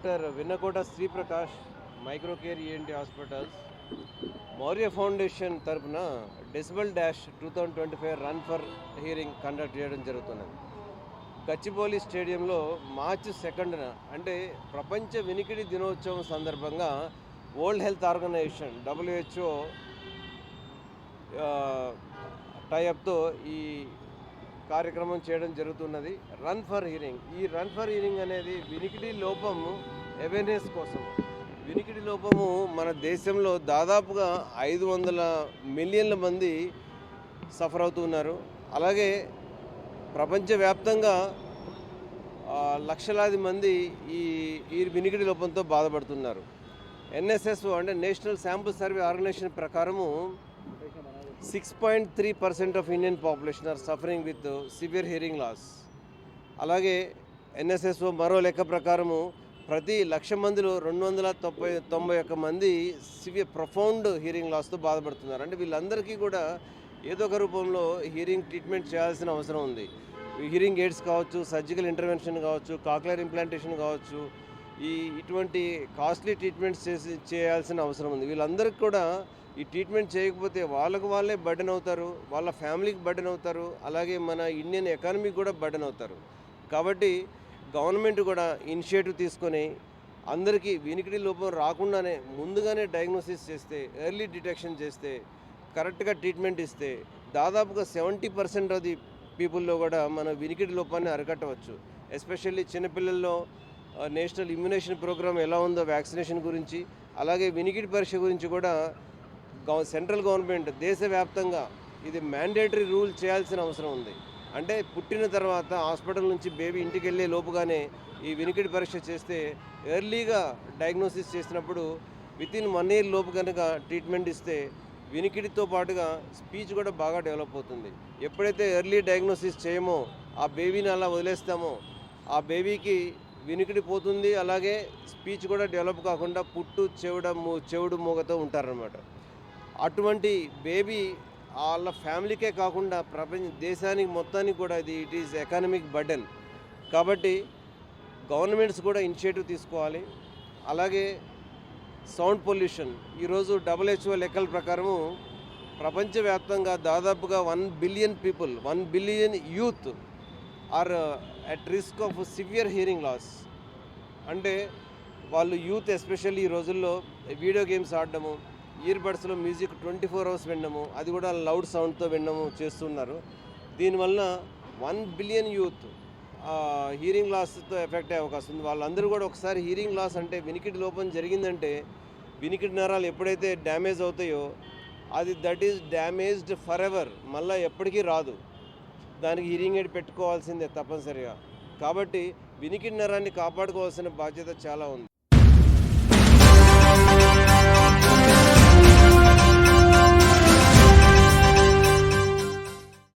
Doctor Vinnakota Sriprakash Microcare ENT hospitals Maurya foundation తరపున decibel dash 2025 run for hearing conduct చేయడం జరుగుతున్నది. గచ్చిబౌలి స్టేడియంలో మార్చి 2న అంటే ప్రపంచ వినికిడి దినోత్సవం సందర్భంగా వరల్డ్ హెల్త్ ఆర్గనైజేషన్ WHO టైఅప్తో ఈ కార్యక్రమం చేయడం జరుగుతున్నది. Run for hearing. ఈ రన్ ఫర్ హియరింగ్ అనేది వినికిడి లోపము అవేర్నెస్ కోసం. వినికిడి లోపము మన దేశంలో దాదాపుగా 500 మిలియన్ల మంది సఫర్ అవుతున్నారు. అలాగే ప్రపంచవ్యాప్తంగా లక్షలాది మంది ఈ వినికిడి లోపంతో బాధపడుతున్నారు. NSS అంటే నేషనల్ శాంపుల్ సర్వే ఆర్గనైజేషన్ ప్రకారము 6.3% of Indian population are suffering with severe hearing loss. అలాగే NSSO మరో లెక్క ప్రకారము ప్రతి 1,00,000 మందిలో 291 మంది సివియర్ ప్రొఫౌండ్ హియరింగ్ లాస్తో బాధపడుతున్నారు. అంటే వీళ్ళందరికీ కూడా ఏదో ఒక రూపంలో హియరింగ్ ట్రీట్మెంట్ చేయాల్సిన అవసరం ఉంది. హియరింగ్ ఎయిడ్స్ కావచ్చు, సర్జికల్ ఇంటర్వెన్షన్ కావచ్చు, కాక్లియర్ ఇంప్లాంటేషన్ కావచ్చు, ఇటువంటి కాస్ట్లీ ట్రీట్మెంట్స్ చేయాల్సిన అవసరం ఉంది. వీళ్ళందరికీ కూడా ఈ ట్రీట్మెంట్ చేయకపోతే వాళ్ళే బర్డెన్ అవుతారు, వాళ్ళ ఫ్యామిలీకి బర్డెన్ అవుతారు, అలాగే మన ఇండియన్ ఎకానమీకి కూడా బర్డెన్ అవుతారు. కాబట్టి గవర్నమెంట్ కూడా ఇనిషియేటివ్ తీసుకొని అందరికీ వినికిడి లోపం రాకుండానే ముందుగానే డయాగ్నోసిస్ చేస్తే, ఎర్లీ డిటెక్షన్ చేస్తే, కరెక్ట్గా ట్రీట్మెంట్ ఇస్తే దాదాపుగా 70% ఆఫ్ ది పీపుల్లో కూడా మన వినికిడి లోపాన్ని అరికట్టవచ్చు. ఎస్పెషల్లీ చిన్నపిల్లల్లో నేషనల్ ఇమ్యునేషన్ ప్రోగ్రామ్ ఎలా ఉందో వ్యాక్సినేషన్ గురించి, అలాగే వినికిడి పరీక్ష గురించి కూడా సెంట్రల్ గవర్నమెంట్ దేశవ్యాప్తంగా ఇది మ్యాండేటరీ రూల్ చేయాల్సిన అవసరం ఉంది. అంటే పుట్టిన తర్వాత హాస్పిటల్ నుంచి బేబీ ఇంటికి వెళ్ళే లోపుగానే ఈ వినికిడి పరీక్ష చేస్తే ఎర్లీగా డయాగ్నోసిస్ చేసినప్పుడు వితిన్ 1 year లోపు కనుక ట్రీట్మెంట్ ఇస్తే వినికిడితో పాటుగా స్పీచ్ కూడా బాగా డెవలప్ అవుతుంది. ఎప్పుడైతే ఎర్లీ డయాగ్నోసిస్ చేయమో, ఆ బేబీని అలా వదిలేస్తామో ఆ బేబీకి వినికిడి పోతుంది, అలాగే స్పీచ్ కూడా డెవలప్ కాకుండా పుట్టు చెవుడు మూగతో ఉంటారనమాట. అటువంటి బేబీ వాళ్ళ ఫ్యామిలీకే కాకుండా దేశానికి మొత్తానికి కూడా ఇట్ ఈజ్ ఎకానమిక్ బర్డెన్. కాబట్టి గవర్నమెంట్స్ కూడా ఇనిషియేటివ్ తీసుకోవాలి. అలాగే సౌండ్ పొల్యూషన్ ఈరోజు WHO లెక్కల ప్రకారము ప్రపంచవ్యాప్తంగా దాదాపుగా 1 billion people, 1 billion youth are at risk of severe hearing loss. అంటే వాళ్ళు యూత్ ఎస్పెషల్లీ ఈ రోజుల్లో వీడియో గేమ్స్ ఆడడము, ఇయర్బడ్స్లో మ్యూజిక్ 24 hours వినడము, అది కూడా లౌడ్ సౌండ్తో వినడము చేస్తున్నారు. దీనివల్ల 1 బిలియన్ యూత్ హీరింగ్ లాస్తో ఎఫెక్ట్ అయ్యే అవకాశం ఉంది. వాళ్ళందరూ కూడా ఒకసారి హీరింగ్ లాస్ అంటే వినికిడి లోపం జరిగిందంటే వినికిడి నరాలు ఎప్పుడైతే డ్యామేజ్ అవుతాయో that is damaged for ever, మళ్ళీ ఎప్పటికీ రాదు. దానికి హీరింగ్ ఎయిడ్ పెట్టుకోవాల్సిందే తప్పనిసరిగా. కాబట్టి వినికిడి నరాన్ని కాపాడుకోవాల్సిన బాధ్యత చాలా ఉంది.